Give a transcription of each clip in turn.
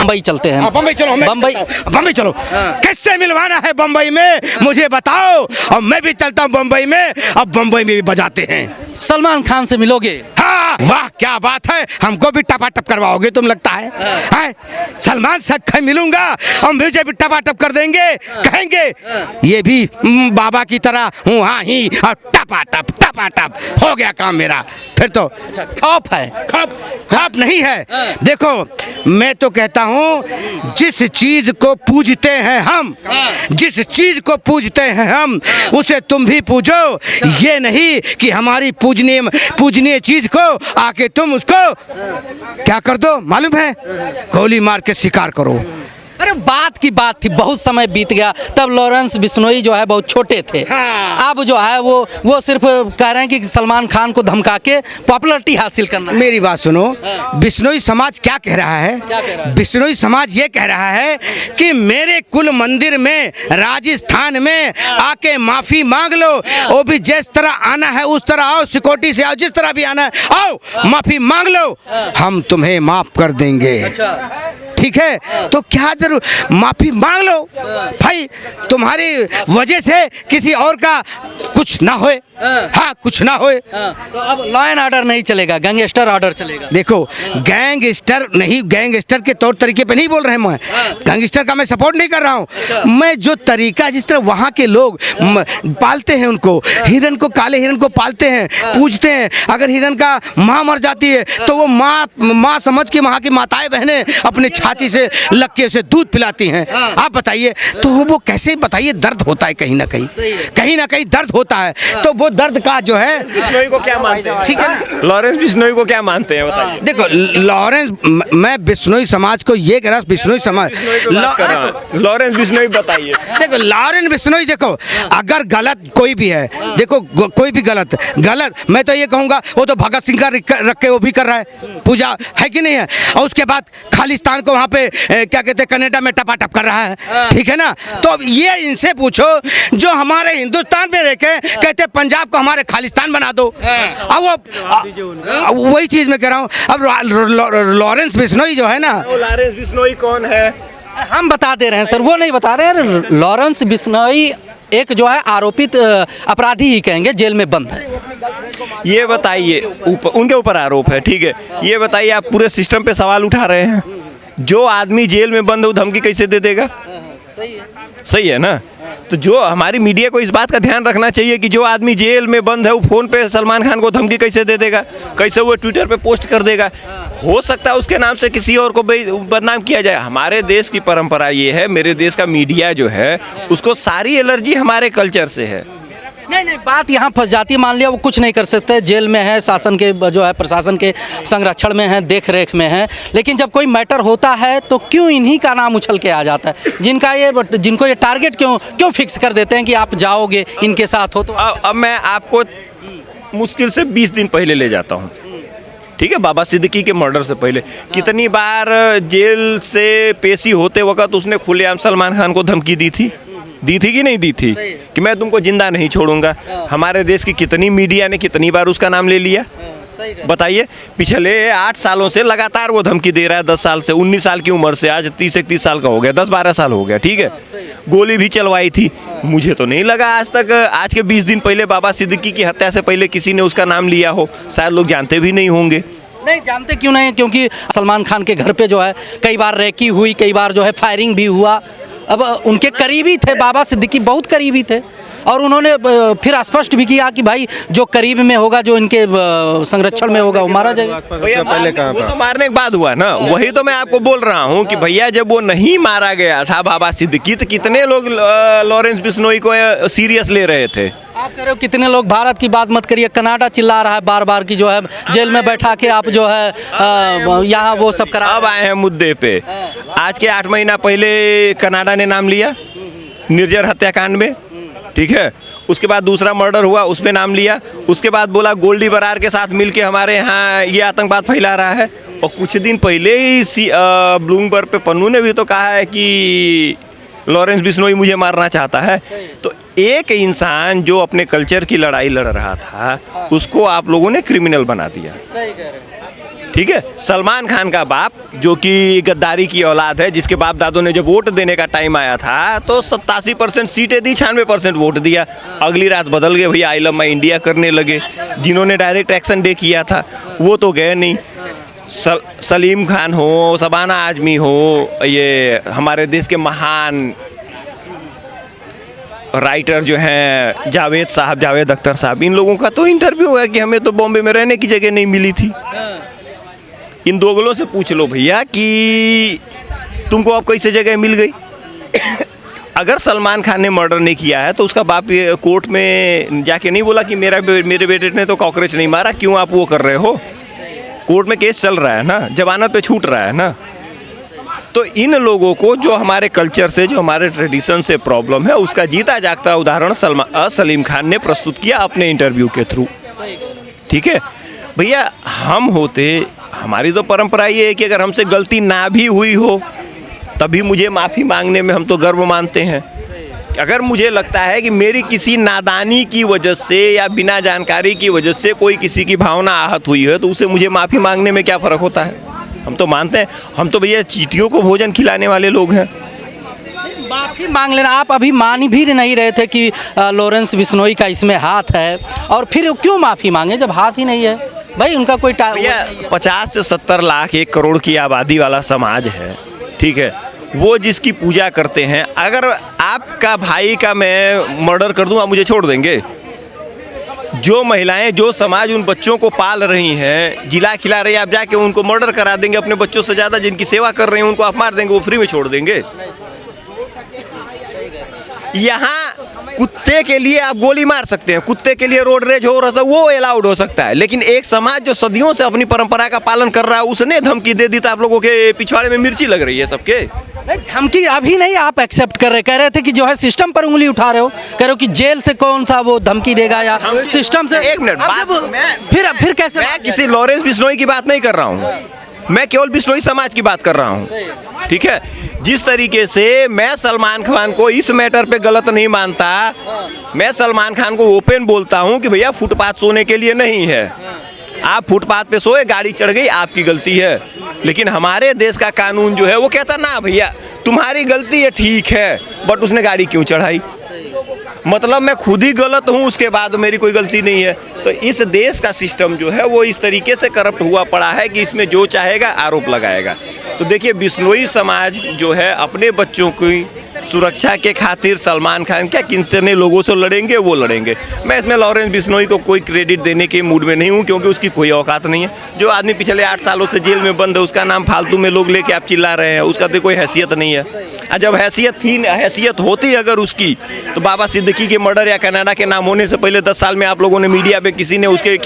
बम्बई चलते हैं। बम्बई चलो, बम्बई चलो। किससे मिलवाना है बम्बई में मुझे बताओ, और मैं भी चलता हूँ बम्बई में। अब बम्बई में भी बजाते हैं। सलमान खान से मिलोगे? हाँ, वाह क्या बात है, हमको भी टपाटप करवाओगे तुम लगता है, हैं? सलमान से मिलूंगा और मुझे भी टपाटप कर देंगे, कहेंगे ये भी बाबा की तरह हूँ, हाँ ही, और टपाटप टपाटप हो गया काम मेरा। फिर तो अच्छा, खौफ है? खौफ नहीं है। देखो मैं तो कहता हूँ जिस चीज को पूजते हैं हम, जिस चीज को पूजते हैं हम, उसे तुम भी पूजो। ये नहीं कि हमारी पूजनीय चीज को आके तुम उसको क्या कर दो, मालूम है, गोली मार के शिकार करो। अरे बात की बात थी, बहुत समय बीत गया, तब लॉरेंस बिश्नोई जो है बहुत छोटे थे। हाँ। अब जो है वो सिर्फ कह रहे हैं कि सलमान खान को धमका के पॉपुलैरिटी हासिल करना। मेरी बात सुनो, बिश्नोई समाज क्या कह रहा है? बिश्नोई समाज ये कह रहा है कि मेरे कुल मंदिर में राजस्थान में आके माफी मांग लो, वो भी जिस तरह आना है उस तरह आओ, सिक्योरिटी से आओ, जिस तरह भी आना है आओ, माफी मांग लो, हम तुम्हें माफ कर देंगे। ठीक है, तो क्या जरूर माफी मांग लो भाई, तुम्हारी वजह से किसी और का कुछ ना होए। हाँ, कुछ ना होए। तो अब लॉ एंड ऑर्डर नहीं चलेगा, गैंगस्टर ऑर्डर चलेगा। देखो गैंगस्टर नहीं, गैंगस्टर के तौर तरीके पे नहीं बोल रहे मैं, गैंगस्टर का मैं सपोर्ट नहीं कर रहा हूँ। मैं जो तरीका जिस तरह वहाँ के लोग पालते हैं उनको, हिरन को, काले हिरन को पालते हैं, पूजते हैं, अगर हिरन का माँ मर जाती है तो वो माँ समझ के वहाँ की माताएं बहनें अपने छाती से लग के उसे दूध पिलाती हैं। आप बताइए तो वो कैसे, बताइए, दर्द होता है कहीं ना कहीं दर्द होता है। तो वो दर्द का जो है, बिश्नोई को क्या मानते हैं? ठीक है, लॉरेंस बिश्नोई को क्या मानते हैं बताइए। देखो लॉरेंस, मैं बिश्नोई समाज को ये कह रहा हूँ, बिश्नोई समाज, लॉरेंस बिश्नोई बताइए। देखो लॉरेंस बिश्नोई, देखो अगर गलत कोई भी है, देखो कोई भी गलत, मैं तो ये कहूँगा वो तो भगत सिंह का रख के वो भी कर रहा है पूजा, है कि नहीं है, और उसके बाद खालिस्तान को वहाँ पे क्या कहते हैं कनाडा में टपाटप कर रहा है, ठीक है ना। तो अब ये इनसे पूछो जो हमारे हिंदुस्तान में रह के कहते पंजाब को हमारे खालिस्तान बना दो, अब वो वही चीज मैं कह रहा हूँ। अब लॉरेंस बिश्नोई जो है ना, लॉरेंस बिश्नोई कौन है? हम बता दे रहे हैं सर, वो नहीं बता रहे हैं। लॉरेंस बिश्नोई एक जो है आरोपित अपराधी ही कहेंगे, जेल में बंद है। ये बताइए, उनके ऊपर आरोप है, ठीक है, ये बताइए आप पूरे सिस्टम पे सवाल उठा रहे हैं। जो आदमी जेल में बंद है वो धमकी कैसे दे देगा? सही है ना। तो जो हमारी मीडिया को इस बात का ध्यान रखना चाहिए कि जो आदमी जेल में बंद है वो फ़ोन पे सलमान खान को धमकी कैसे दे देगा, कैसे वो ट्विटर पे पोस्ट कर देगा। हो सकता है उसके नाम से किसी और को बदनाम किया जाए। हमारे देश की परंपरा ये है, मेरे देश का मीडिया जो है उसको सारी एलर्जी हमारे कल्चर से है। नहीं, बात यहाँ फंस जाती है। मान लिया वो कुछ नहीं कर सकते, जेल में है, शासन के जो है प्रशासन के संरक्षण में है, देख रेख में है, लेकिन जब कोई मैटर होता है तो क्यों इन्हीं का नाम उछल के आ जाता है, जिनको ये टारगेट क्यों फिक्स कर देते हैं कि आप जाओगे इनके साथ हो। तो अब मैं आपको मुश्किल से 20 दिन पहले ले जाता हूँ, ठीक है, बाबा सिद्दीकी के मर्डर से पहले कितनी बार जेल से पेशी होते वक्त उसने खुलेआम सलमान खान को धमकी दी थी कि नहीं दी थी कि मैं तुमको जिंदा नहीं छोड़ूंगा। हमारे देश की कितनी मीडिया ने कितनी बार उसका नाम ले लिया, बताइए। पिछले 8 सालों से लगातार वो धमकी दे रहा है, 10 साल से, 19 साल की उम्र से, आज 30-31 साल का हो गया, 10-12 साल हो गया, ठीक है। गोली भी चलवाई थी। मुझे तो नहीं लगा आज तक, आज के 20 दिन पहले बाबा सिद्दीकी की हत्या से पहले किसी ने उसका नाम लिया हो। शायद लोग जानते भी नहीं होंगे। नहीं जानते क्यों नहीं, क्योंकि सलमान खान के घर पे जो है कई बार रैकी हुई, कई बार जो है फायरिंग भी हुआ। अब उनके करीबी थे, बाबा सिद्दीकी बहुत करीबी थे, और उन्होंने फिर स्पष्ट भी किया कि भाई जो करीब में होगा, जो इनके संरक्षण में होगा, वो मारा जाएगा। भैया वो तो मारने के बाद हुआ ना, वही तो मैं आपको बोल रहा हूँ कि भैया जब वो नहीं मारा गया था बाबा सिद्दीकी, तो कितने लोग लॉरेंस बिश्नोई को सीरियस ले रहे थे। आप कह रहे हो कितने लोग, भारत की बात मत करिए, कनाडा चिल्ला रहा है बार बार कि जो है जेल में बैठा के आप जो है यहाँ वो सब करा। अब आए हैं मुद्दे पे। आज के 8 महीना पहले कनाडा ने नाम लिया निर्जर हत्याकांड में, ठीक है। उसके बाद दूसरा मर्डर हुआ, उसमें नाम लिया। उसके बाद बोला गोल्डी बरार के साथ मिलके हमारे यहाँ ये आतंकवाद फैला रहा है। और कुछ दिन पहले ही ब्लूमबर्ग पे पन्नू ने भी तो कहा है कि लॉरेंस बिश्नोई मुझे मारना चाहता है। तो एक इंसान जो अपने कल्चर की लड़ाई लड़ रहा था, उसको आप लोगों ने क्रिमिनल बना दिया। सही कह रहे हैं। ठीक है। सलमान खान का बाप जो कि गद्दारी की औलाद है, जिसके बाप दादों ने जब वोट देने का टाइम आया था तो 87% सीटें दी, 96% वोट दिया। अगली रात बदल गए भैया, आई लव माई इंडिया करने लगे। जिन्होंने डायरेक्ट एक्शन डे किया था वो तो गए नहीं। सलीम खान हो, शबाना आजमी हो, ये हमारे देश के महान राइटर जो हैं जावेद अख्तर साहब, इन लोगों का तो इंटरव्यू है कि हमें तो बॉम्बे में रहने की जगह नहीं मिली थी। इन दोगलों से पूछ लो भैया कि तुमको अब कैसे जगह मिल गई। अगर सलमान खान ने मर्डर नहीं किया है तो उसका बाप कोर्ट में जाके नहीं बोला कि मेरे बेटे ने तो कॉकरोच नहीं मारा, क्यों आप वो कर रहे हो। कोर्ट में केस चल रहा है ना, जमानत पे छूट रहा है ना। तो इन लोगों को जो हमारे कल्चर से, जो हमारे ट्रेडिशन से प्रॉब्लम है, उसका जीता जागता उदाहरण सलीम खान ने प्रस्तुत किया अपने इंटरव्यू के थ्रू। ठीक है भैया, हम होते, हमारी तो परंपरा ये है कि अगर हमसे गलती ना भी हुई हो तभी मुझे माफ़ी मांगने में हम तो गर्व मानते हैं। अगर मुझे लगता है कि मेरी किसी नादानी की वजह से या बिना जानकारी की वजह से कोई किसी की भावना आहत हुई है तो उसे मुझे माफ़ी मांगने में क्या फ़र्क होता है। हम तो मानते हैं, हम तो भैया चींटियों को भोजन खिलाने वाले लोग हैं। माफ़ी मांग लेना, आप अभी मान भी नहीं रहे थे कि लॉरेंस बिश्नोई का इसमें हाथ है, और फिर क्यों माफ़ी मांगे जब हाथ ही नहीं है भाई उनका कोई। भैया 50 से 70 लाख 1 करोड़ की आबादी वाला समाज है, ठीक है, वो जिसकी पूजा करते हैं। अगर आपका भाई का मैं मर्डर कर दूं, आप मुझे छोड़ देंगे। जो महिलाएं, जो समाज उन बच्चों को पाल रही हैं, जिला खिला रही हैं, आप जाके उनको मर्डर करा देंगे अपने बच्चों से ज़्यादा। जिनकी सेवा कर रहे हैं उनको आप मार देंगे, वो फ्री में छोड़ देंगे। यहाँ कुत्ते के लिए आप गोली मार सकते हैं, कुत्ते के लिए रोड रेज हो रहा है, वो अलाउड हो सकता है, लेकिन एक समाज जो सदियों से अपनी परंपरा का पालन कर रहा है उसने धमकी दे दी तो आप लोगों के पिछवाड़े में मिर्ची लग रही है सबके। धमकी अभी नहीं आप एक्सेप्ट कर रहे, कह रहे थे कि जो है सिस्टम पर उंगली उठा रहे हो, कह रहे हो कि जेल से कौन सा वो धमकी देगा या सिस्टम से। एक मिनट, फिर कैसे। मैं किसी लॉरेंस बिश्नोई की बात नहीं कर रहा हूँ, मैं केवल बिश्नोई समाज की बात कर रहा हूँ। ठीक है, जिस तरीके से मैं सलमान खान को इस मैटर पे गलत नहीं मानता, मैं सलमान खान को ओपन बोलता हूँ कि भैया फुटपाथ सोने के लिए नहीं है। आप फुटपाथ पे सोए, गाड़ी चढ़ गई, आपकी गलती है। लेकिन हमारे देश का कानून जो है वो कहता ना भैया तुम्हारी गलती है, ठीक है, बट उसने गाड़ी क्यों चढ़ाई, मतलब मैं खुद ही गलत हूँ, उसके बाद मेरी कोई गलती नहीं है। तो इस देश का सिस्टम जो है वो इस तरीके से करप्ट हुआ पड़ा है कि इसमें जो चाहेगा आरोप लगाएगा। तो देखिए, बिश्नोई समाज जो है अपने बच्चों की सुरक्षा के खातिर सलमान खान क्या कितने लोगों से लड़ेंगे, वो लड़ेंगे। मैं इसमें लॉरेंस बिश्नोई को कोई क्रेडिट देने के मूड में नहीं हूँ, क्योंकि उसकी कोई औकात नहीं है। जो आदमी पिछले 8 सालों से जेल में बंद है, उसका नाम फालतू में लोग लेके आप चिल्ला रहे हैं, उसका तो कोई हैसियत नहीं है। और जब हैसियत होती अगर उसकी, तो बाबा सिद्दीकी के मर्डर या कनाडा के नाम होने से पहले 10 साल में आप लोगों ने मीडिया पे किसी ने उसके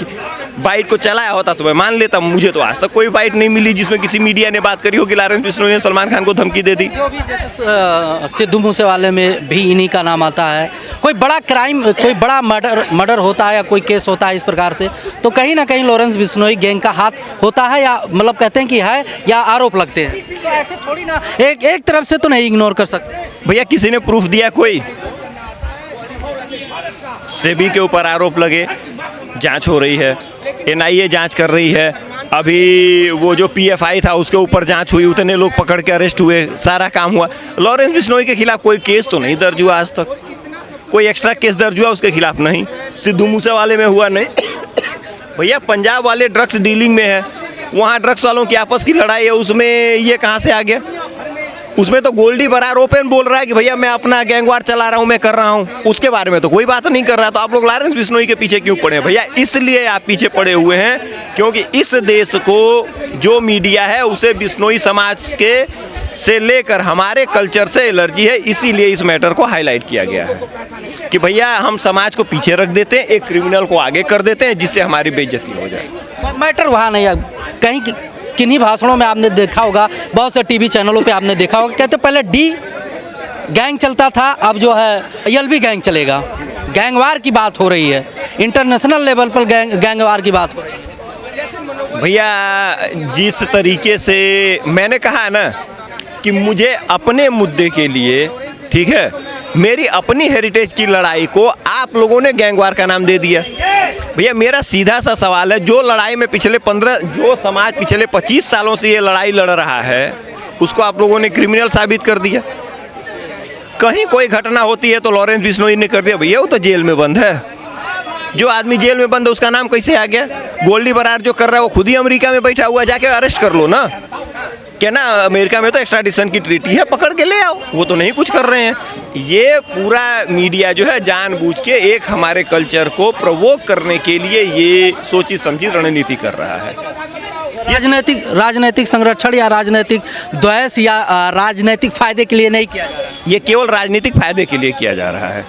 बाइट को चलाया होता तो मैं मान लेता। मुझे तो आज तक कोई बाइट नहीं मिली जिसमें किसी मीडिया ने बात करी हो कि लॉरेंस बिश्नोई ने सलमान खान को धमकी दे दी। जो भी जैसे सिद्धू मूसेवाले में भी इन्हीं का नाम आता है, कोई बड़ा क्राइम, कोई बड़ा मर्डर होता है या कोई केस होता है इस प्रकार से, तो कहीं ना कहीं लॉरेंस बिश्नोई गैंग का हाथ होता है, या मतलब कहते हैं कि है, या आरोप लगते हैं। तो ऐसे थोड़ी ना एक तरफ से तो नहीं इग्नोर कर सकते भैया। किसी ने प्रूफ दिया, कोई सेबी के ऊपर आरोप लगे, जांच हो रही है, NIA जांच कर रही है। अभी वो जो PFI था उसके ऊपर जांच हुई, उतने लोग पकड़ के अरेस्ट हुए, सारा काम हुआ। लॉरेंस बिश्नोई के खिलाफ कोई केस तो नहीं दर्ज हुआ आज तक, कोई एक्स्ट्रा केस दर्ज हुआ उसके खिलाफ नहीं। सिद्धू मूसेवाले में हुआ नहीं। भैया पंजाब वाले ड्रग्स डीलिंग में है, वहाँ ड्रग्स वालों की आपस की लड़ाई है, उसमें ये कहाँ से आ गया। उसमें तो गोल्डी बरार ओपन बोल रहा है कि भैया मैं अपना गैंगवार चला रहा हूँ, मैं कर रहा हूँ, उसके बारे में तो कोई बात नहीं कर रहा। तो आप लोग लॉरेंस बिश्नोई के पीछे क्यों पड़े हैं भैया? इसलिए आप पीछे पड़े हुए हैं क्योंकि इस देश को जो मीडिया है उसे बिश्नोई समाज के से लेकर हमारे कल्चर से एलर्जी है। इसीलिए इस मैटर को हाईलाइट किया गया है कि भैया हम समाज को पीछे रख देते हैं, एक क्रिमिनल को आगे कर देते हैं जिससे हमारी बेइज्जती हो जाए। मैटर वहाँ नहीं है, कहीं किन्हीं भाषणों में आपने देखा होगा, बहुत से टीवी चैनलों पे आपने देखा होगा, कहते पहले D गैंग चलता था, अब जो है LV गैंग चलेगा। गैंगवार की बात हो रही है, इंटरनेशनल लेवल पर गैंगवार की बात हो रही है। भैया जिस तरीके से मैंने कहा है ना कि मुझे अपने मुद्दे के लिए, ठीक है, मेरी अपनी हेरिटेज की लड़ाई को आप लोगों ने गैंगवार का नाम दे दिया। भैया मेरा सीधा सा सवाल है, जो लड़ाई में जो समाज पिछले 25 सालों से ये लड़ाई लड़ रहा है, उसको आप लोगों ने क्रिमिनल साबित कर दिया। कहीं कोई घटना होती है तो लॉरेंस बिश्नोई ने कर दिया भैया वो तो जेल में बंद है। जो आदमी जेल में बंद है उसका नाम कैसे आ गया? गोल्डी बरार जो कर रहा है वो खुद ही अमेरिका में बैठा हुआ है, जाके अरेस्ट कर लो ना। क्या ना अमेरिका में तो एक्स्ट्राडिशन की ट्रीटी है, पकड़ के ले आओ। वो तो नहीं कुछ कर रहे हैं। ये पूरा मीडिया जो है जानबूझ के एक हमारे कल्चर को प्रोवोक करने के लिए ये सोची समझी रणनीति कर रहा है। राजनीतिक संरक्षण या राजनीतिक द्वेष या राजनीतिक फायदे के लिए नहीं किया जा रहा है। ये केवल राजनीतिक फायदे के लिए किया जा रहा है।